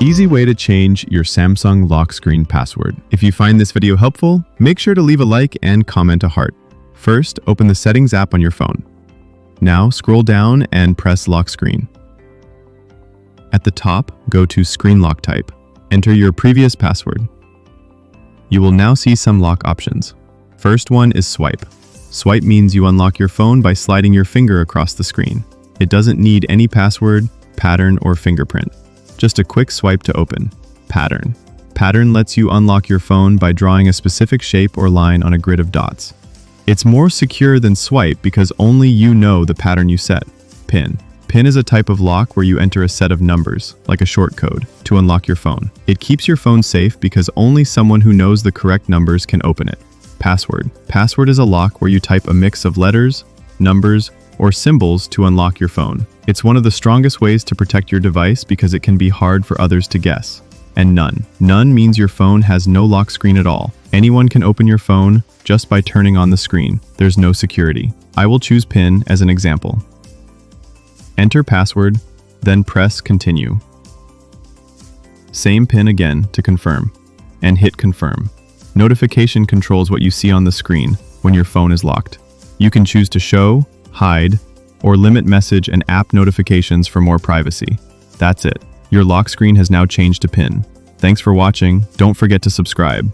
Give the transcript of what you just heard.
Easy way to change your Samsung lock screen password. If you find this video helpful, make sure to leave a like and comment a heart. First, open the Settings app on your phone. Now, scroll down and press Lock Screen. At the top, go to Screen Lock Type. Enter your previous password. You will now see some lock options. First one is Swipe. Swipe means you unlock your phone by sliding your finger across the screen. It doesn't need any password, pattern, or fingerprint. Just a quick swipe to open. Pattern. Pattern lets you unlock your phone by drawing a specific shape or line on a grid of dots. It's more secure than Swipe because only you know the pattern you set. PIN. PIN is a type of lock where you enter a set of numbers, like a short code, to unlock your phone. It keeps your phone safe because only someone who knows the correct numbers can open it. Password. Password is a lock where you type a mix of letters, numbers, or symbols to unlock your phone. It's one of the strongest ways to protect your device because it can be hard for others to guess. And none. None means your phone has no lock screen at all. Anyone can open your phone just by turning on the screen. There's no security. I will choose PIN as an example. Enter password, then press Continue. Same PIN again to confirm, and hit Confirm. Notification controls what you see on the screen when your phone is locked. You can choose to show, hide, or limit message and app notifications for more privacy. That's it. Your lock screen has now changed to PIN. Thanks for watching. Don't forget to subscribe.